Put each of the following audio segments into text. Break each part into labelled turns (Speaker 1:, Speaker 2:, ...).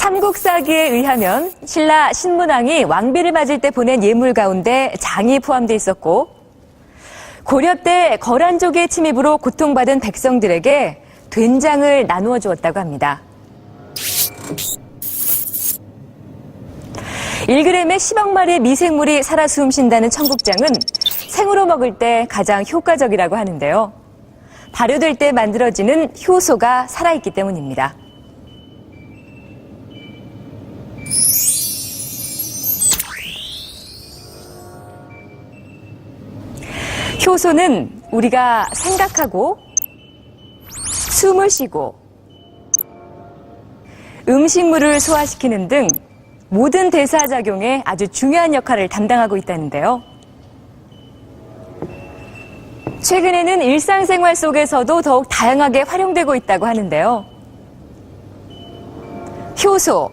Speaker 1: 삼국사기에 의하면 신라 신문왕이 왕비를 맞을 때 보낸 예물 가운데 장이 포함돼 있었고, 고려 때 거란족의 침입으로 고통받은 백성들에게 된장을 나누어 주었다고 합니다. 1g에 10억 마리의 미생물이 살아 숨쉰다는 청국장은 생으로 먹을 때 가장 효과적이라고 하는데요. 발효될 때 만들어지는 효소가 살아있기 때문입니다. 효소는 우리가 생각하고 숨을 쉬고 음식물을 소화시키는 등 모든 대사작용에 아주 중요한 역할을 담당하고 있다는데요. 최근에는 일상생활 속에서도 더욱 다양하게 활용되고 있다고 하는데요. 효소,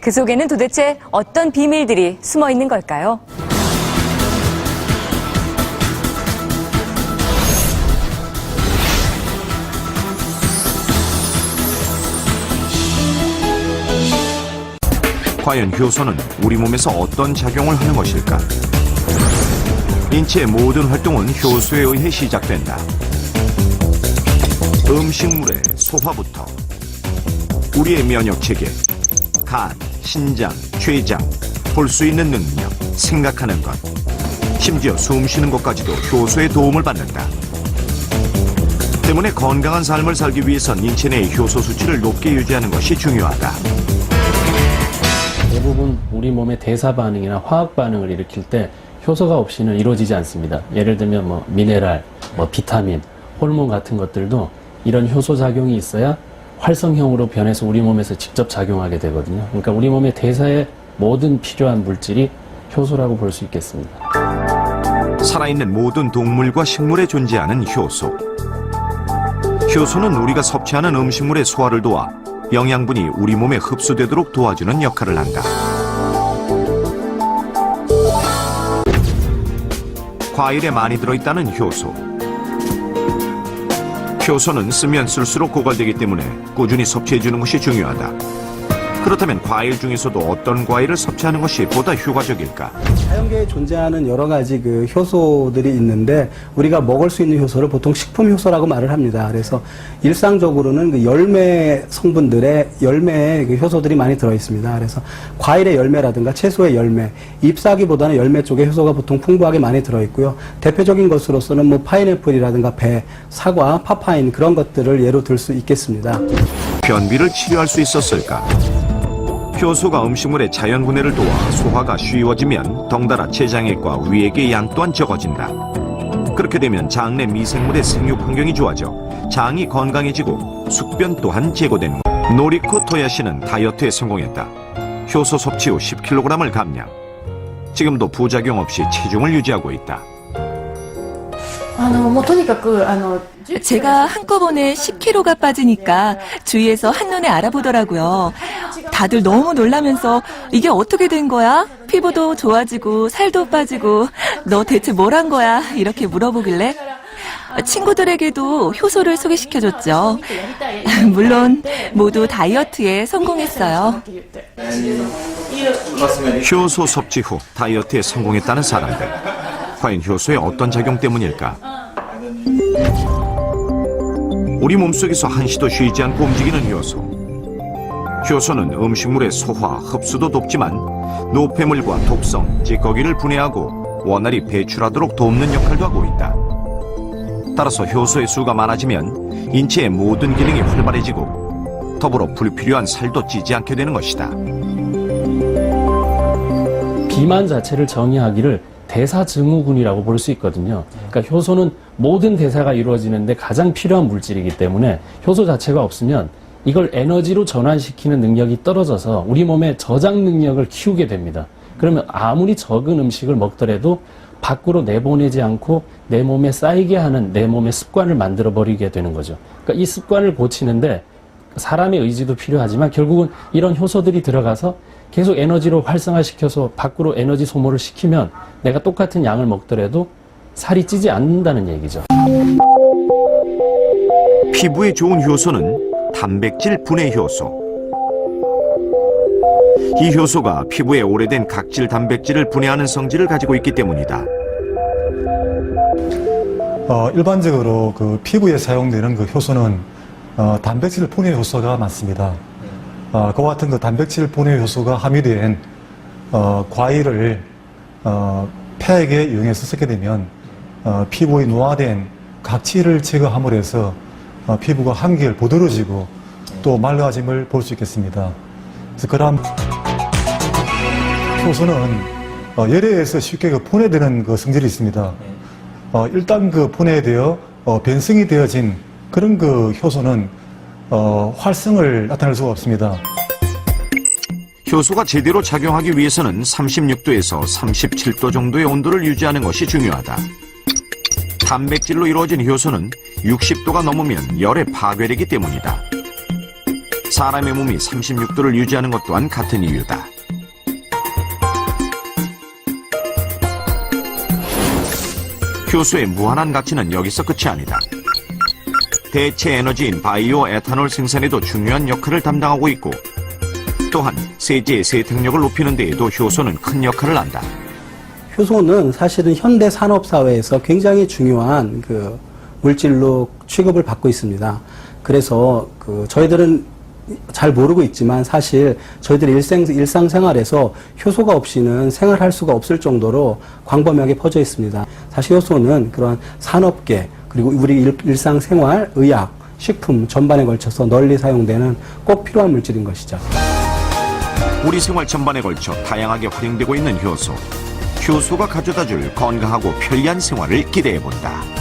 Speaker 1: 그 속에는 도대체 어떤 비밀들이 숨어 있는 걸까요?
Speaker 2: 과연 효소는 우리 몸에서 어떤 작용을 하는 것일까? 인체의 모든 활동은 효소에 의해 시작된다. 음식물의 소화부터 우리의 면역체계, 간, 신장, 췌장, 볼 수 있는 능력, 생각하는 것, 심지어 숨 쉬는 것까지도 효소의 도움을 받는다. 때문에 건강한 삶을 살기 위해선 인체 내의 효소 수치를 높게 유지하는 것이 중요하다.
Speaker 3: 대부분 우리 몸의 대사 반응이나 화학 반응을 일으킬 때 효소가 없이는 이루어지지 않습니다. 예를 들면 미네랄, 비타민, 호르몬 같은 것들도 이런 효소 작용이 있어야 활성형으로 변해서 우리 몸에서 직접 작용하게 되거든요. 그러니까 우리 몸의 대사에 모든 필요한 물질이 효소라고 볼 수 있겠습니다.
Speaker 2: 살아있는 모든 동물과 식물에 존재하는 효소. 효소는 우리가 섭취하는 음식물의 소화를 도와 영양분이 우리 몸에 흡수되도록 도와주는 역할을 한다. 과일에 많이 들어있다는 효소. 효소는 쓰면 쓸수록 고갈되기 때문에 꾸준히 섭취해주는 것이 중요하다. 그렇다면 과일 중에서도 어떤 과일을 섭취하는 것이 보다 효과적일까?
Speaker 4: 자연계에 존재하는 여러 가지 효소들이 있는데 우리가 먹을 수 있는 효소를 보통 식품 효소라고 말을 합니다. 그래서 일상적으로는 열매 성분들의 열매에 효소들이 많이 들어 있습니다. 그래서 과일의 열매라든가 채소의 열매, 잎사귀보다는 열매 쪽에 효소가 보통 풍부하게 많이 들어 있고요. 대표적인 것으로서는 파인애플이라든가 배, 사과, 파파인 그런 것들을 예로 들 수 있겠습니다.
Speaker 2: 변비를 치료할 수 있었을까? 효소가 음식물의 자연 분해를 도와 소화가 쉬워지면 덩달아 췌장액과 위액의 양 또한 적어진다. 그렇게 되면 장 내 미생물의 생육 환경이 좋아져 장이 건강해지고 숙변 또한 제거되는 것. 노리코 토야시는 다이어트에 성공했다. 효소 섭취 후 10kg을 감량. 지금도 부작용 없이 체중을 유지하고 있다.
Speaker 5: 제가 한꺼번에 10kg가 빠지니까 주위에서 한눈에 알아보더라고요. 다들 너무 놀라면서 이게 어떻게 된 거야? 피부도 좋아지고 살도 빠지고 너 대체 뭘 한 거야? 이렇게 물어보길래 친구들에게도 효소를 소개시켜줬죠. 물론 모두 다이어트에 성공했어요.
Speaker 2: 효소 섭취 후 다이어트에 성공했다는 사람들. 과연 효소의 어떤 작용 때문일까? 우리 몸속에서 한시도 쉬지 않고 움직이는 효소. 효소는 음식물의 소화, 흡수도 돕지만 노폐물과 독성, 찌꺼기를 분해하고 원활히 배출하도록 돕는 역할도 하고 있다. 따라서 효소의 수가 많아지면 인체의 모든 기능이 활발해지고 더불어 불필요한 살도 찌지 않게 되는 것이다.
Speaker 3: 비만 자체를 정의하기를 대사증후군이라고 볼 수 있거든요. 그러니까 효소는 모든 대사가 이루어지는데 가장 필요한 물질이기 때문에 효소 자체가 없으면 이걸 에너지로 전환시키는 능력이 떨어져서 우리 몸의 저장 능력을 키우게 됩니다. 그러면 아무리 적은 음식을 먹더라도 밖으로 내보내지 않고 내 몸에 쌓이게 하는 내 몸의 습관을 만들어버리게 되는 거죠. 그러니까 이 습관을 고치는데 사람의 의지도 필요하지만 결국은 이런 효소들이 들어가서 계속 에너지로 활성화시켜서 밖으로 에너지 소모를 시키면 내가 똑같은 양을 먹더라도 살이 찌지 않는다는 얘기죠.
Speaker 2: 피부에 좋은 효소는 단백질 분해 효소. 이 효소가 피부에 오래된 각질 단백질을 분해하는 성질을 가지고 있기 때문이다.
Speaker 6: 일반적으로 그 피부에 사용되는 그 효소는 단백질 분해 효소가 많습니다. 그와 같은 그 단백질 분해 효소가 함유된 과일을 폐액에 이용해서 쓰게 되면 피부의 노화된 각질을 제거함으로 해서 피부가 한결 부드러워지고 또 맑아짐을 볼 수 있겠습니다. 그래서 그런 효소는 열에서 쉽게 그 분해되는 그 성질이 있습니다. 일단 그 분해되어 변성이 되어진 그런 그 효소는 활성을 나타낼 수가 없습니다.
Speaker 2: 효소가 제대로 작용하기 위해서는 36도에서 37도 정도의 온도를 유지하는 것이 중요하다. 단백질로 이루어진 효소는 60도가 넘으면 열에 파괴되기 때문이다. 사람의 몸이 36도를 유지하는 것 또한 같은 이유다. 효소의 무한한 가치는 여기서 끝이 아니다. 대체 에너지인 바이오 에탄올 생산에도 중요한 역할을 담당하고 있고, 또한 세제의 세탁력을 높이는 데에도 효소는 큰 역할을 한다.
Speaker 4: 효소는 사실은 현대 산업 사회에서 굉장히 중요한 그 물질로 취급을 받고 있습니다. 그래서 저희들은 잘 모르고 있지만 사실 저희들이 일상생활에서 효소가 없이는 생활할 수가 없을 정도로 광범위하게 퍼져 있습니다. 사실 효소는 그런 산업계 그리고 우리 일상생활, 의학, 식품 전반에 걸쳐서 널리 사용되는 꼭 필요한 물질인 것이죠.
Speaker 2: 우리 생활 전반에 걸쳐 다양하게 활용되고 있는 효소. 효소가 가져다줄 건강하고 편리한 생활을 기대해본다.